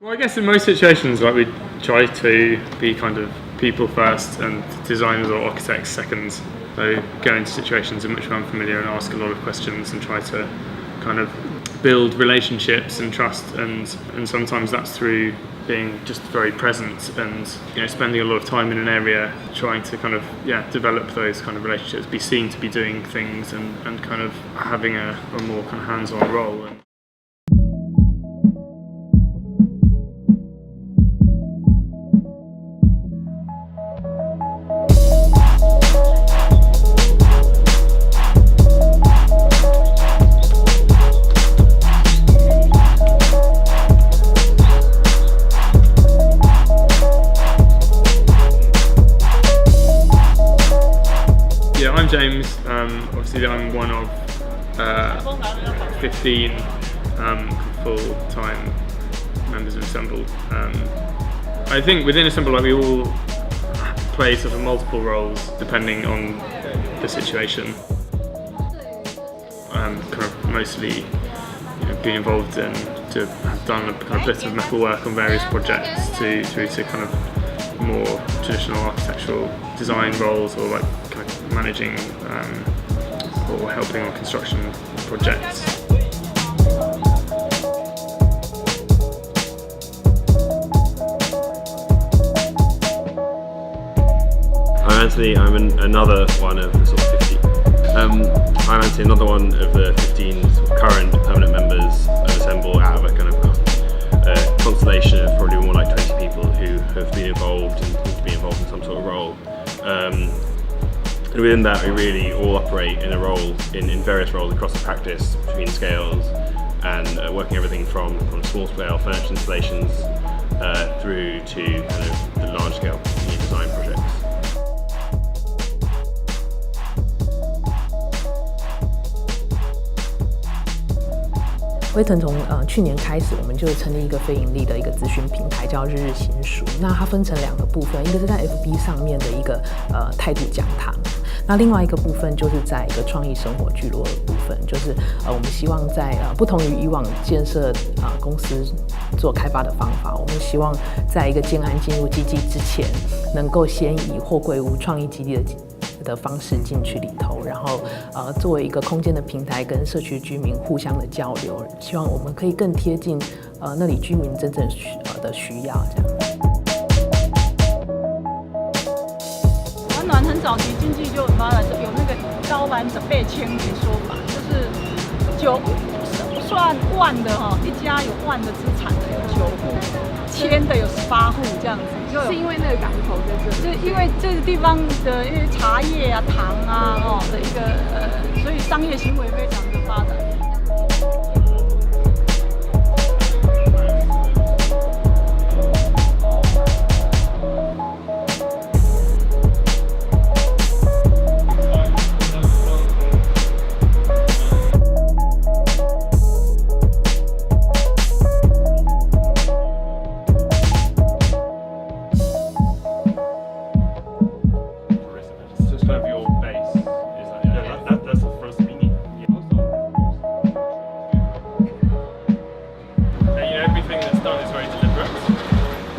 Well, I guess in most situations, like we try to be kind of people first and designers or architects second. So go into situations in which we're unfamiliar and ask a lot of questions and try to kind of build relationships and trust, and sometimes that's through being just very present and spending a lot of time in an area trying to kind of develop those kind of relationships, be seen to be doing things and kind of having a more kind of hands-on role. I'm James. Obviously, I'm one of 15 full-time members of Assemble. I think within Assemble, we all play sort of multiple roles depending on the situation. Kind of mostly being involved in to have done a kind of bit of metal work on various projects through to kind of more traditional architectural design roles, or like kind of managing or helping on construction projects. I'm Anthony. I'm another one of the sort of 50. I'm Anthony, another one of the 15 sort of current permanent members of Assemble out of a kind of constellation of probably more like 20 people who have been involved and need to be involved in some sort of role. And within that, we really all operate in a role, in various roles across the practice, between scales, and working everything from small scale furniture installations through to kind of the large scale design projects. 威腾从去年开始，我们就成立一个非盈利的一个资讯平台，叫日日心塾。那它分成2个部分，一个是在 FB 上面的一个态度讲堂，那另外一个部分就是在一个创意生活聚落的部分，就是我们希望在不同于以往建设公司做开发的方法，我们希望在一个建案进入基地之前，能够先以货柜屋创意基地的方式进去里头，然后作为一个空间的平台，跟社区居民互相的交流，希望我们可以更贴近那里居民真正的需要这样。暖暖很早期经济就发展，有那个高版的8千的说法，就是不算万的哈，一家有万的资产的有9户，千的有18户这样子。是因为那个港口在这里，是因为这个地方的因为茶叶啊、糖啊的一个所以商业行为非常的发展。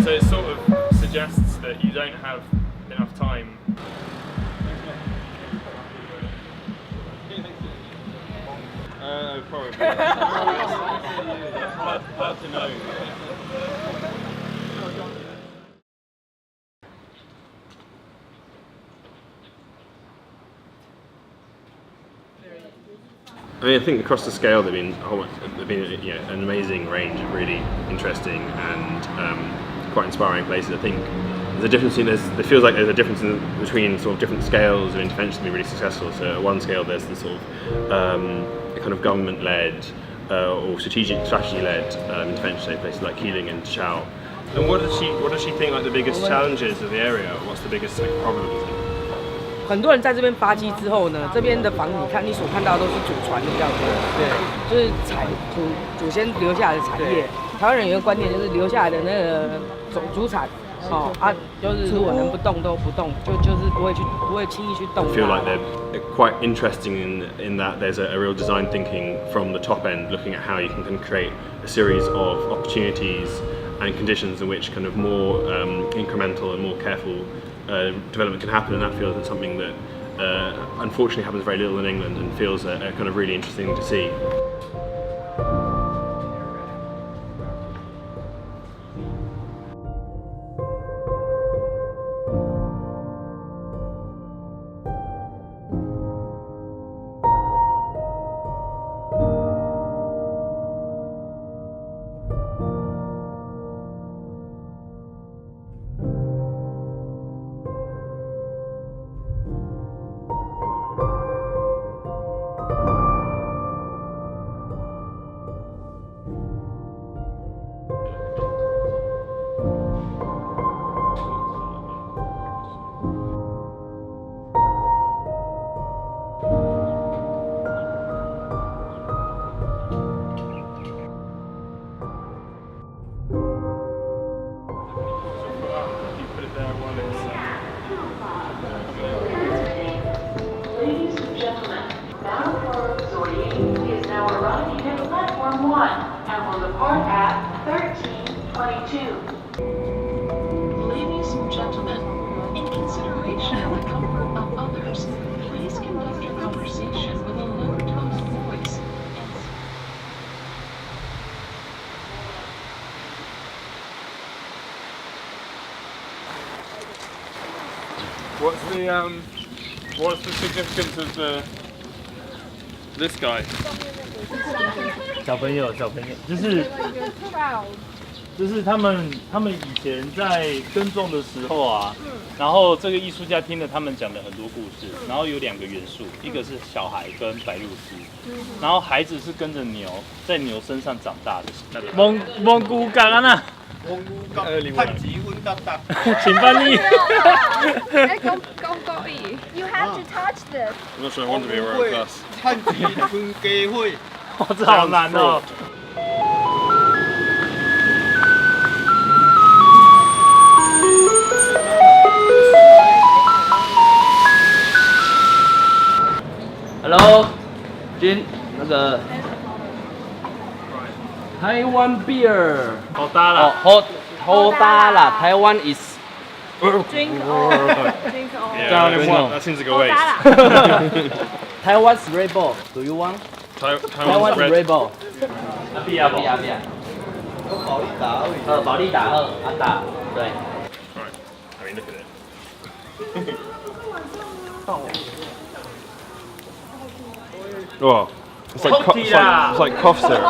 So it sort of suggests that you don't have enough time. Probably. Hard to know. I mean, I think across the scale there've been an amazing range of really interesting and quite inspiring places. I think there's a difference it feels like there's a difference between sort of different scales of intervention to be really successful. So at one scale there's the sort of kind of government-led or strategy-led intervention, say places like Keeling and Chao. And what does she think like the biggest challenges of the area? What's the biggest problems? 很多人在这边发迹之后呢，这边的房子你所看到都是祖传的比较多，对，就是祖先留下来的产业。台湾人有一个观念，就是留下来的那个祖产，就是如果能不动都不动，就是不会轻易去动。I feel like they're quite interesting in that there's a real design thinking from the top end, looking at how you can create a series of opportunities and conditions in which kind of more incremental and more careful development can happen in that field is something that unfortunately happens very little in England and feels kind of really interesting to see. Ladies and gentlemen, bound for Zurich is now arriving at platform 1 and will depart at 13:22. Ladies and gentlemen, in consideration of the comfort of others, please conduct your conversation with a low-toned voice. What's the significance of this guy? 小朋友，就是他们以前在耕种的时候啊，然后这个艺术家听了他们讲的很多故事，然后有2个元素，一个是小孩跟白鹭鸶，然后孩子是跟着牛，在牛身上长大的。蒙古港啊那。趁钱阮得得，请翻译。讲国语。 You have to touch this. I'm not sure I want to be around class. 趁钱分家伙。哇，这好难哦。Hello， 君，那个台湾 beer， 好大啦，好大啦，台湾 is Drink all. Drink all. Yeah, that seems like a waste. 台湾 Red Bull， do you want？ 台湾 Red Bull。必要。保利达而已。保利达打，对。Right. I mean, look at it. Oh, it's like cough syrup.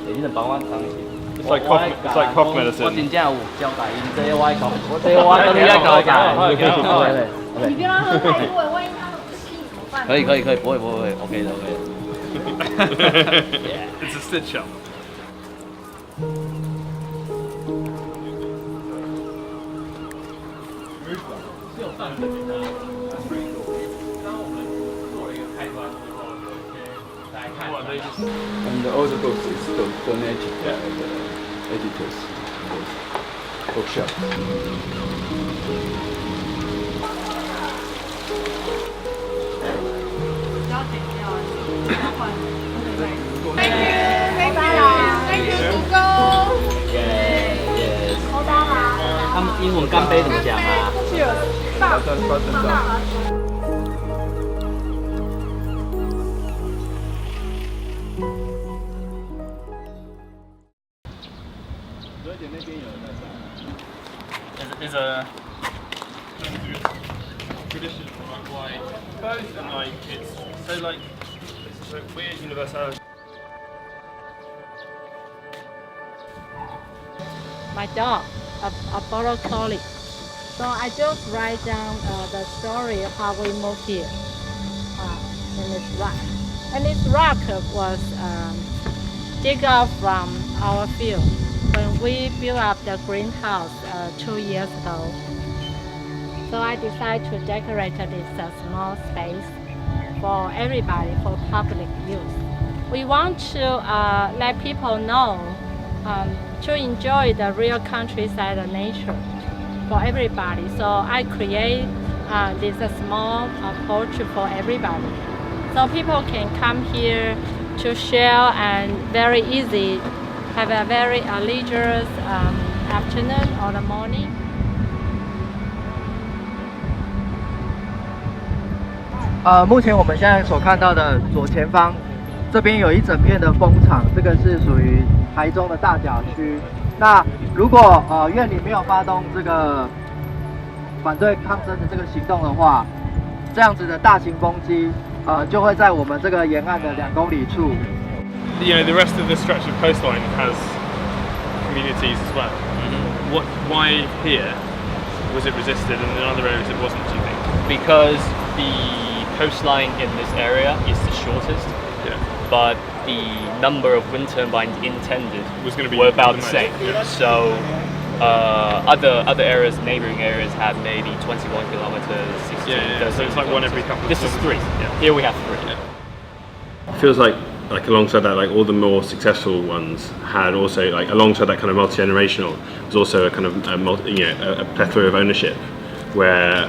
你能帮我尝一下？ It's like cough medicine. 我真正有交代，这个我爱讲，这个我跟你爱交代。你不要让他喝太多，万一他不吸怎么办？可以，不会 ，OK 的。It's a stitch up. And all the books is donated by the editors bookshop. Thank you, Google. Yes. 他们英文干杯怎么讲啊？ Is a tradition from why both and like it's so like it's a weird universality. My dog, a border collie. So I just write down the story of how we moved here. And this rock. And this rock was dig up from our field when we built up the greenhouse 2 years ago. So I decided to decorate this small space for everybody, for public use. We want to let people know to enjoy the real countryside and nature for everybody. So I create this small porch for everybody. So people can come here to share and very easy, have a very leisure afternoon or the morning. 目前我们现在所看到的左前方，这边有一整片的风场，这个是属于台中的大甲区。那如果院里没有发动这个反对抗争的这个行动的话，这样子的大型风机就会在我们这个沿岸的2公里处。You know, the rest of the stretch of coastline has communities as well. Why here was it resisted and in other areas it wasn't, do you think? Because the coastline in this area is the shortest, but the number of wind turbines intended were about the same. So other areas, neighboring areas, have maybe 21 kilometers, 16. So it's like one every couple of This is 3. Here we have 3. Feels like alongside that, like all the more successful ones had also, like alongside that kind of multi-generational, was also a kind of a plethora of ownership, where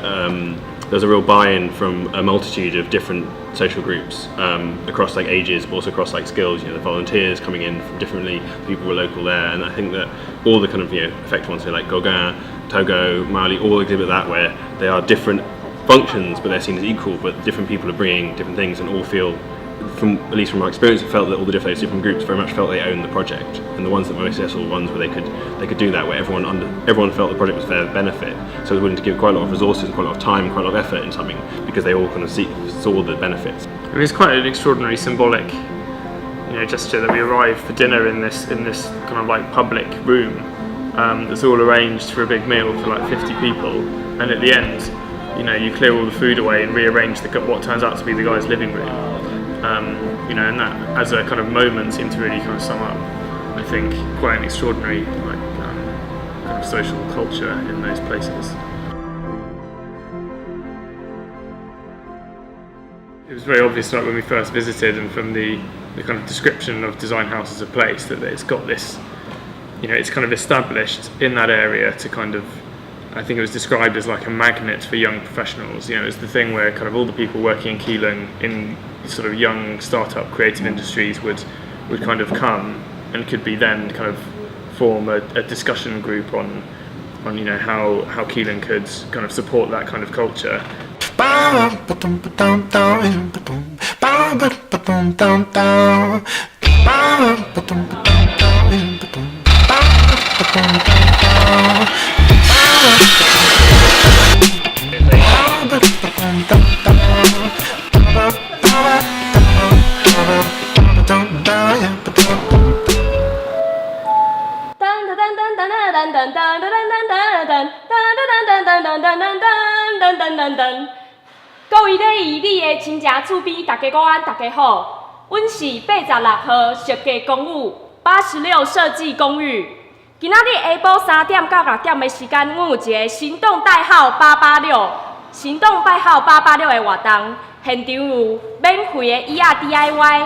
there's a real buy-in from a multitude of different social groups across like ages, but also across like skills. You know, the volunteers coming in from differently, people who were local there, and I think that all the kind of effective ones, like Gauguin, Togo, Mali, all exhibit that, where they are different functions, but they're seen as equal. But different people are bringing different things, and all feel, at least from my experience, it felt that all the different groups very much felt they owned the project, and the ones that were most successful were ones where they could do that, where everyone felt the project was for their benefit, so they were willing to give quite a lot of resources, quite a lot of time, quite a lot of effort in something, because they all kind of saw the benefits. I mean, it's quite an extraordinary symbolic, gesture that we arrive for dinner in this kind of like public room that's all arranged for a big meal for like 50 people, and at the end, you clear all the food away and rearrange what turns out to be the guy's living room. And that as a kind of moment seemed to really kind of sum up, I think, quite an extraordinary kind of social culture in those places. It was very obvious, like when we first visited, and from the kind of description of Design House as a place, that it's got this, it's kind of established in that area to kind of, I think it was described as like a magnet for young professionals. It's the thing where kind of all the people working in Keeling in sort of young startup creative industries would kind of come and could be then kind of form a discussion group on how Keeling could kind of support that kind of culture.各位礼仪里的亲情厝边，大家午安，大家好。阮是86号设计公寓86设计公寓。今仔日下晡3点到6点的时间，阮有一个行动代号886，行动代号886的活动，现场有免费的椅仔 DIY，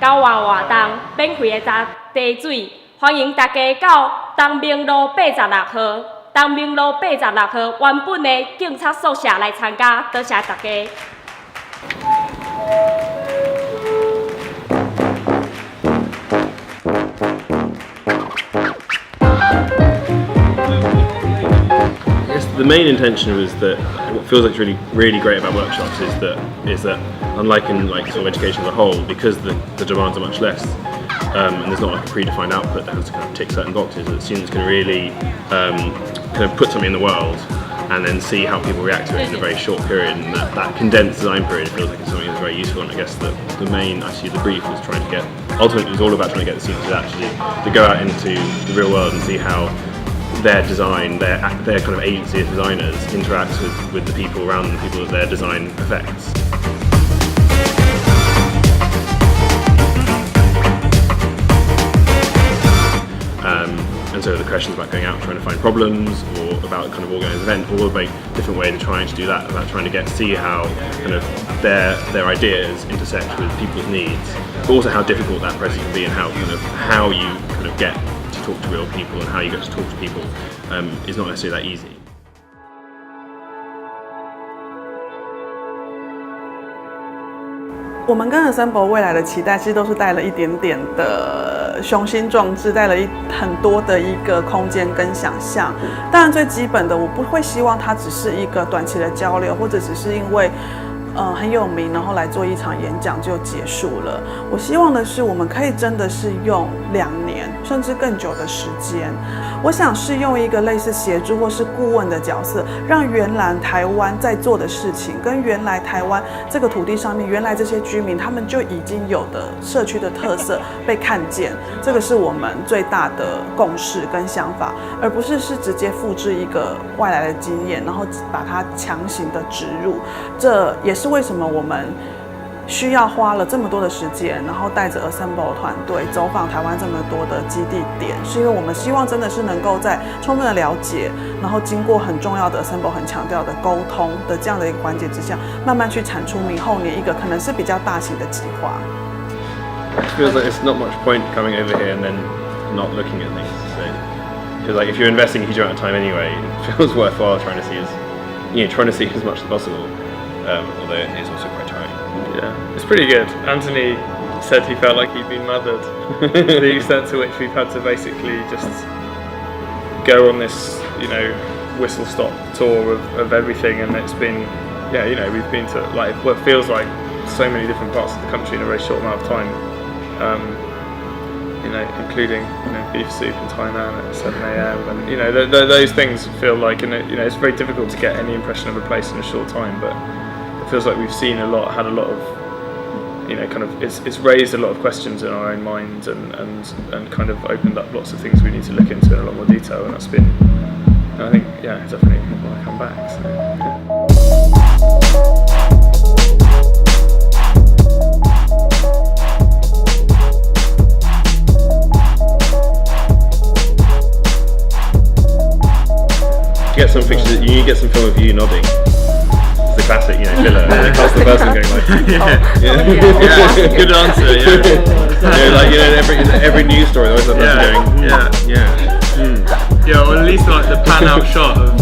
交换活动，免费的茶水，欢迎大家到东明路86号。东明路86号原本的警察宿舍来参加，多谢大家。The main intention was that what feels like really great about workshops is that unlike in like sort of education as a whole, because the demands are much less, and there's not like a predefined output that has to kind of tick certain boxes, that students can really kind of put something in the world and then see how people react to it in a very short period, and that condensed design period feels like it's something that's very useful. And I guess the main, actually the brief was trying to get, ultimately it was all about trying to get the students to go out into the real world and see how their design, their kind of agency as designers interacts with the people around them, the people that their design affects. And so the questions about going out and trying to find problems, or about kind of organising an event, all a very different way to trying to do that, about trying to see how kind of their ideas intersect with people's needs, but also how difficult that process can be, and how you kind of get to talk to real people and how you get to talk to people is not necessarily that easy. 我们跟 Assemble 未来的期待，其实都是带了一点点的雄心壮志，带了很多的一个空间跟想象。当然最基本的，我不会希望它只是一个短期的交流，或者只是因为很有名，然后来做一场演讲就结束了。我希望的是，我们可以真的是用2年甚至更久的时间。我想是用一个类似协助或是顾问的角色，让原来台湾在做的事情，跟原来台湾这个土地上面原来这些居民他们就已经有的社区的特色被看见。这个是我们最大的共识跟想法，而不是直接复制一个外来的经验，然后把它强行的植入。这也是为什么我们需要花了这么多的时间，然后带着 Assemble 团队走访台湾这么多的基地点，是因为我们希望真的是能够在充分的了解，然后经过很重要的 Assemble 很强调的沟通的这样的一个环节之下，慢慢去产出明后年一个可能是比较大型的计划。It feels like it's not much point coming over here and then not looking at things. So, because like if you're investing a huge amount of time anyway, it feels worthwhile trying to see as much as possible. Although it is also quite tiring. Yeah, it's pretty good. Anthony said he felt like he'd been mothered. The extent to which we've had to basically just go on this, whistle-stop tour of everything, and it's been, we've been to like what feels like so many different parts of the country in a very short amount of time. Including beef soup in Thailand at 7 a.m. and those things feel like it's very difficult to get any impression of a place in a short time, but it feels like we've seen a lot, had a lot of it's raised a lot of questions in our own minds and kind of opened up lots of things we need to look into in a lot more detail, and that's been, I think, definitely why I come back. Get some pictures. You need to get some film of you nodding. It's the classic, filler. That's the person going like, yeah. Good answer. Yeah. Every news story, there always that person going, yeah, or at least like the pan out shot of